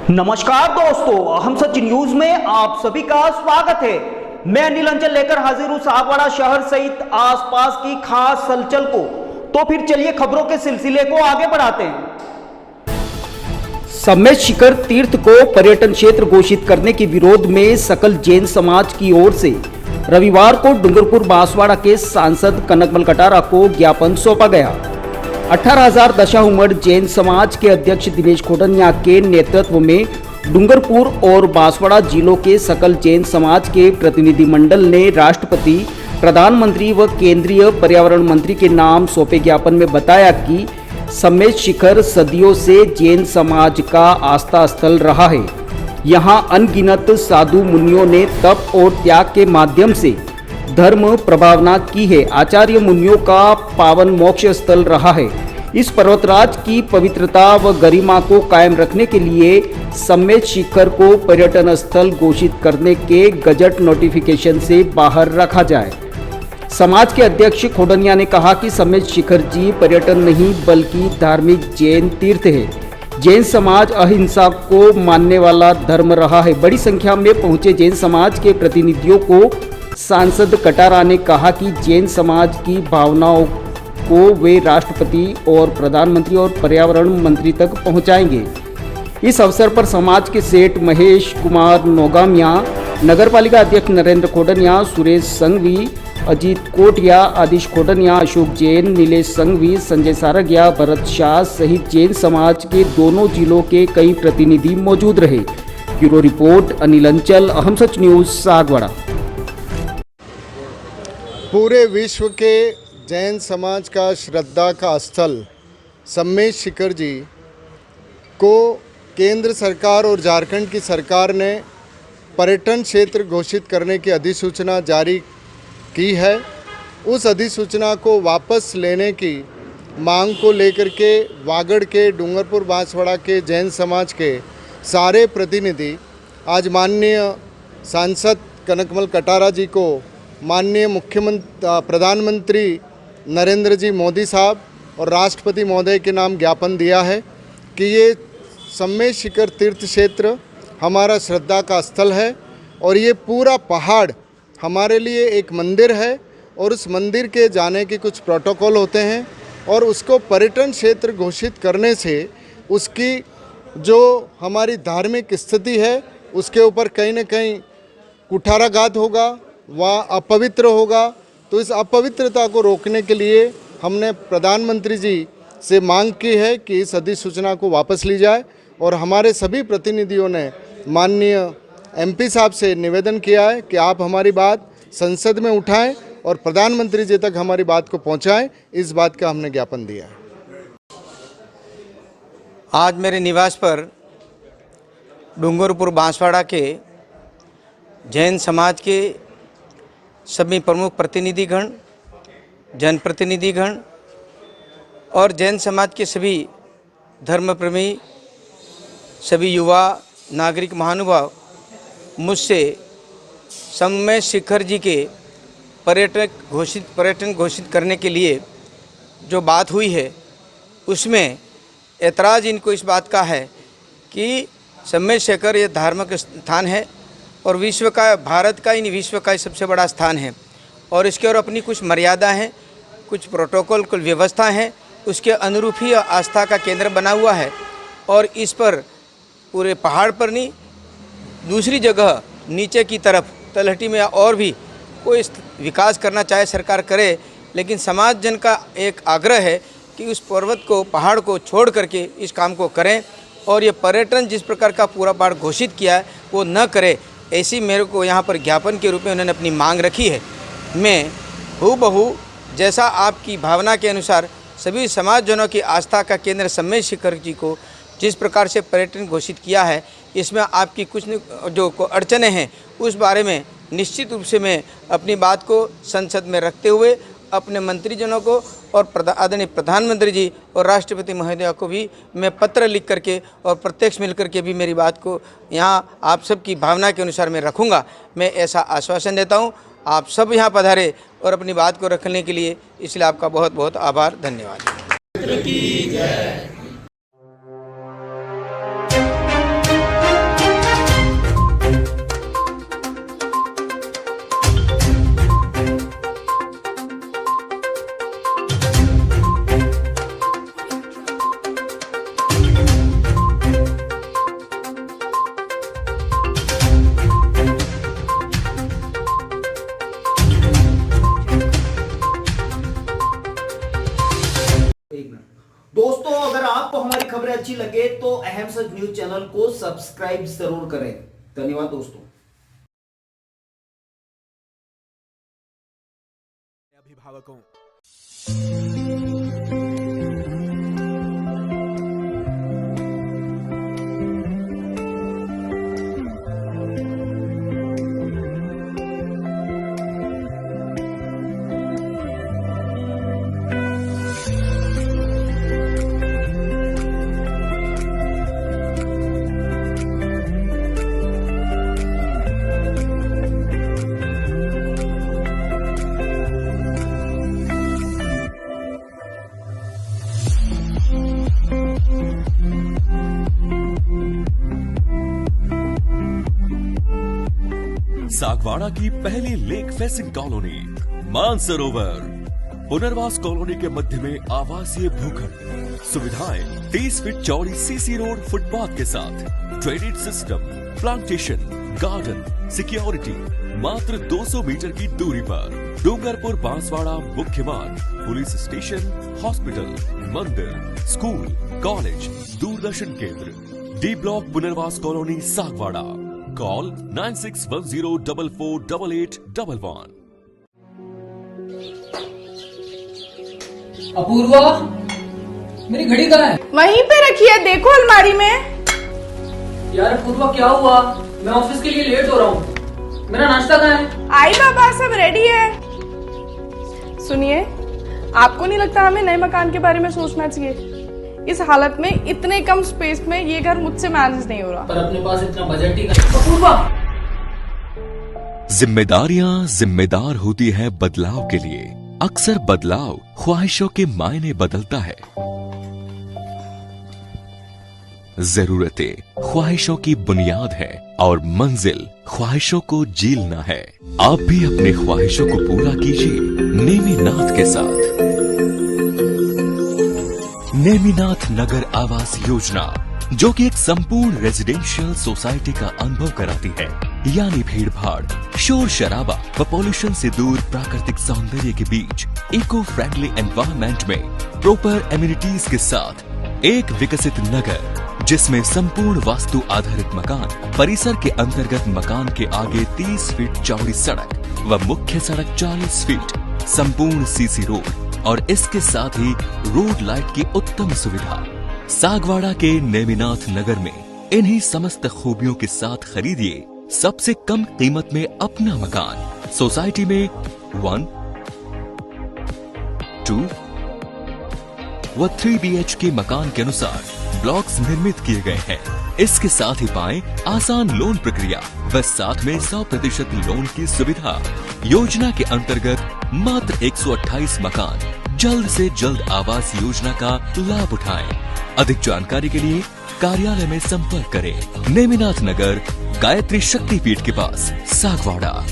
नमस्कार दोस्तों, हम सच न्यूज में आप सभी का स्वागत है। मैं अनिल अंचल लेकर हाजिर हूं सागवाड़ा शहर सहित आसपास की खास हलचल को। तो फिर चलिए खबरों के सिलसिले को आगे बढ़ाते हैं। सम्मेद शिखर तीर्थ को पर्यटन क्षेत्र घोषित करने के विरोध में सकल जैन समाज की ओर से रविवार को डूंगरपुर बांसवाड़ा के सांसद कनकमल कटारा को ज्ञापन सौंपा गया। 18,000 दशाउमड़ जैन समाज के अध्यक्ष दिनेश खोडनिया के नेतृत्व में डूंगरपुर और बांसवाड़ा जिलों के सकल जैन समाज के प्रतिनिधिमंडल ने राष्ट्रपति, प्रधानमंत्री व केंद्रीय पर्यावरण मंत्री के नाम सौंपे ज्ञापन में बताया कि सम्मेद शिखर सदियों से जैन समाज का आस्था स्थल रहा है। यहाँ अनगिनत साधु मुनियों ने तप और त्याग के माध्यम से धर्म प्रभावना की है। आचार्य मुनियों का पावन मोक्ष स्थल रहा है। इस पर्वतराज की पवित्रता व गरिमा को कायम रखने के लिए सम्मेद शिखर को पर्यटन स्थल घोषित करने के गजट नोटिफिकेशन से बाहर रखा जाए। समाज के अध्यक्ष खोडनिया ने कहा कि सम्मेद शिखर जी पर्यटन नहीं बल्कि धार्मिक जैन तीर्थ है। जैन समाज अहिंसा को मानने वाला धर्म रहा है। बड़ी संख्या में पहुंचे जैन समाज के प्रतिनिधियों को सांसद कटारा ने कहा कि जैन समाज की भावनाओं को वे राष्ट्रपति और प्रधानमंत्री और पर्यावरण मंत्री तक पहुंचाएंगे। इस अवसर पर समाज के सेठ महेश कुमार नोगामिया, नगरपालिका अध्यक्ष नरेंद्र खोडनिया, सुरेश संघवी, अजीत कोटिया, आदिश खोडनिया, अशोक जैन, नीलेश संघवी, संजय सारगिया, भरत शाह सहित जैन समाज के दोनों जिलों के कई प्रतिनिधि मौजूद रहे। ब्यूरो रिपोर्ट अनिल अंचल, हम सच न्यूज, सागवाड़ा। पूरे विश्व के जैन समाज का श्रद्धा का स्थल सम्मेद शिखर जी को केंद्र सरकार और झारखंड की सरकार ने पर्यटन क्षेत्र घोषित करने की अधिसूचना जारी की है। उस अधिसूचना को वापस लेने की मांग को लेकर के वागड़ के डूंगरपुर बांसवाड़ा के जैन समाज के सारे प्रतिनिधि आज माननीय सांसद कनकमल कटारा जी को माननीय प्रधानमंत्री नरेंद्र जी मोदी साहब और राष्ट्रपति महोदय के नाम ज्ञापन दिया है कि ये सम्मेद शिखर तीर्थ क्षेत्र हमारा श्रद्धा का स्थल है और ये पूरा पहाड़ हमारे लिए एक मंदिर है और उस मंदिर के जाने के कुछ प्रोटोकॉल होते हैं और उसको पर्यटन क्षेत्र घोषित करने से उसकी जो हमारी धार्मिक स्थिति है उसके ऊपर कहीं न कहीं कुठाराघात होगा, वह अपवित्र होगा। तो इस अपवित्रता को रोकने के लिए हमने प्रधानमंत्री जी से मांग की है कि इस अधिसूचना को वापस ली जाए और हमारे सभी प्रतिनिधियों ने माननीय एमपी साहब से निवेदन किया है कि आप हमारी बात संसद में उठाएं और प्रधानमंत्री जी तक हमारी बात को पहुंचाएं। इस बात का हमने ज्ञापन दिया है। आज मेरे निवास पर डूंगरपुर बांसवाड़ा के जैन समाज के सभी प्रमुख प्रतिनिधिगण, जनप्रतिनिधिगण और जैन समाज के सभी धर्मप्रेमी, सभी युवा नागरिक महानुभाव मुझसे सम्मेद शिखर जी के पर्यटन घोषित करने के लिए जो बात हुई है उसमें ऐतराज़ इनको इस बात का है कि सम्मेद शिखर ये धार्मिक स्थान है और विश्व का, भारत का ही नहीं विश्व का ही सबसे बड़ा स्थान है और इसके और अपनी कुछ मर्यादा हैं, कुछ प्रोटोकॉल, कुछ व्यवस्था हैं, उसके अनुरूप ही आस्था का केंद्र बना हुआ है। और इस पर पूरे पहाड़ पर नहीं, दूसरी जगह नीचे की तरफ तलहटी में और भी कोई विकास करना चाहे सरकार करे, लेकिन समाज जन का एक आग्रह है कि उस पर्वत को, पहाड़ को छोड़ करके इस काम को करें और ये पर्यटन जिस प्रकार का पूरा पहाड़ घोषित किया है वो न करे। ऐसी मेरे को यहाँ पर ज्ञापन के रूप में उन्होंने अपनी मांग रखी है। मैं हूबहू जैसा आपकी भावना के अनुसार सभी समाजजनों की आस्था का केंद्र सम्मेद शिखर जी को जिस प्रकार से पर्यटन घोषित किया है, इसमें आपकी कुछ जो अड़चनें हैं उस बारे में निश्चित रूप से मैं अपनी बात को संसद में रखते हुए अपने मंत्रीजनों को और आदरणीय प्रधानमंत्री जी और राष्ट्रपति महोदय को भी मैं पत्र लिख करके और प्रत्यक्ष मिल करके भी मेरी बात को यहाँ आप सबकी भावना के अनुसार मैं रखूँगा। मैं ऐसा आश्वासन देता हूँ। आप सब यहाँ पधारे और अपनी बात को रखने के लिए, इसलिए आपका बहुत बहुत आभार, धन्यवाद। आपको हमारी खबरें अच्छी लगे तो अहम सच न्यूज चैनल को सब्सक्राइब जरूर करें। धन्यवाद दोस्तों। अभिभावकों, सागवाड़ा की पहली लेक फेसिंग कॉलोनी मानसरोवर पुनर्वास कॉलोनी के मध्य में आवासीय भूखंड, सुविधाएं 30 फीट चौड़ी सीसी रोड फुटपाथ के साथ, drainage system, plantation, garden, security, मात्र 200 मीटर की दूरी पर डूंगरपुर बांसवाड़ा मुख्य मार्ग, पुलिस स्टेशन, हॉस्पिटल, मंदिर, स्कूल, कॉलेज, दूरदर्शन केंद्र, डी ब्लॉक पुनर्वास कॉलोनी सागवाड़ा। कॉल 9610448811। अपूर्वा, मेरी घड़ी कहाँ है? वहीं पे रखी है, देखो अलमारी में। यार अपूर्वा, क्या हुआ? मैं ऑफिस के लिए लेट हो रहा हूँ। मेरा नाश्ता कहाँ है? आई बाबा, सब रेडी है। सुनिए, आपको नहीं लगता हमें नए मकान के बारे में सोचना चाहिए? इस हालत में इतने कम स्पेस में ये घर मुझसे मैनेज नहीं हो रहा। पर अपने पास इतना बजट ही नहीं। अपूर्वा, जिम्मेदारियां जिम्मेदार होती है बदलाव के लिए। अक्सर बदलाव ख्वाहिशों के मायने बदलता है। जरूरतें ख्वाहिशों की बुनियाद है और मंजिल ख्वाहिशों को जीलना है। आप भी अपने ख्वाहिशों को पूरा कीजिए नेमीनाथ के साथ। नेमीनाथ नगर आवास योजना, जो कि एक संपूर्ण रेजिडेंशियल सोसाइटी का अनुभव कराती है, यानी भीड़ भाड़, शोर शराबा व पॉल्यूशन से दूर प्राकृतिक सौंदर्य के बीच इको फ्रेंडली एनवायरनमेंट में प्रॉपर एमिनिटीज के साथ एक विकसित नगर, जिसमें संपूर्ण वास्तु आधारित मकान, परिसर के अंतर्गत मकान के आगे 30 फीट चौड़ी सड़क व मुख्य सड़क 40 फीट, संपूर्ण सीसी रोड और इसके साथ ही रोड लाइट की उत्तम सुविधा। सागवाड़ा के नेमिनाथ नगर में इन्हीं समस्त खूबियों के साथ खरीदिए सबसे कम कीमत में अपना मकान। सोसाइटी में 1, 2 व 3 BHK मकान के अनुसार ब्लॉक्स निर्मित किए गए हैं। इसके साथ ही पाएं आसान लोन प्रक्रिया व साथ में 100% लोन की सुविधा। योजना के अंतर्गत मात्र 128 मकान जल्द से जल्द आवास योजना का लाभ उठाएं। अधिक जानकारी के लिए कार्यालय में संपर्क करें। नेमिनाथ नगर, गायत्री शक्तिपीठ के पास, सागवाड़ा।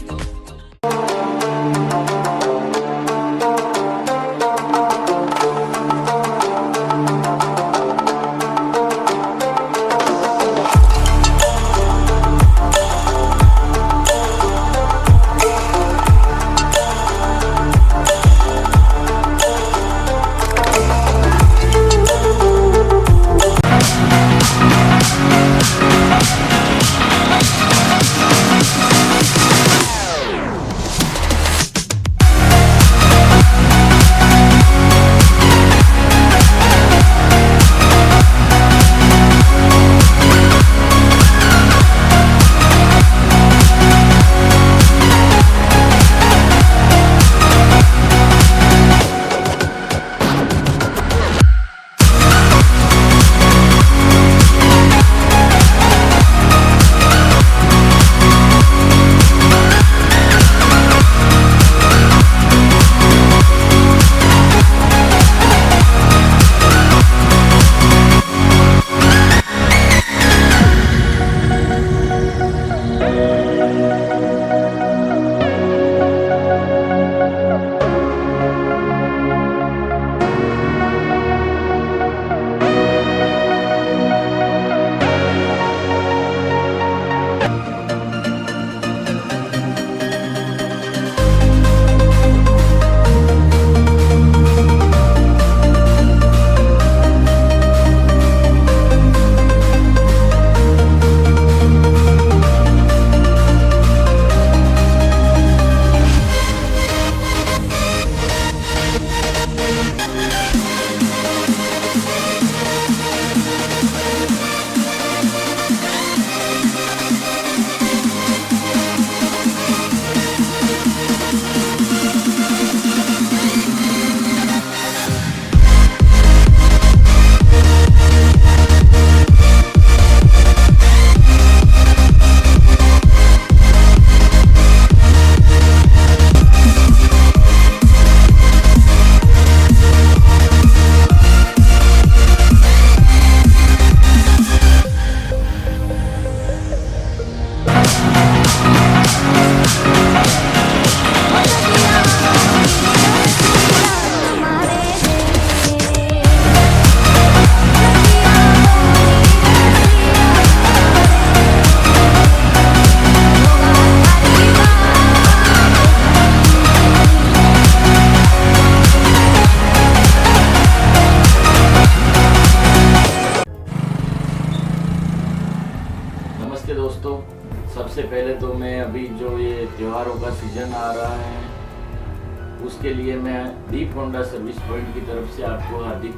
सबसे पहले तो मैं अभी जो ये त्योहारों का सीजन आ रहा है उसके लिए मैं दीप होंडा सर्विस पॉइंट की तरफ से आपको हार्दिक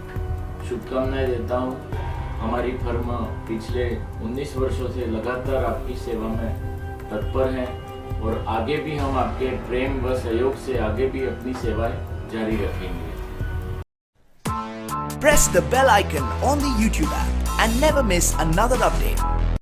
शुभकामनाएं देता हूँ। हमारी फर्म पिछले 19 वर्षों से लगातार आपकी सेवा में तत्पर है और आगे भी हम आपके प्रेम व सहयोग से आगे भी अपनी सेवाएं जारी रखेंगे। Press the bell icon on the YouTube app and never miss another update.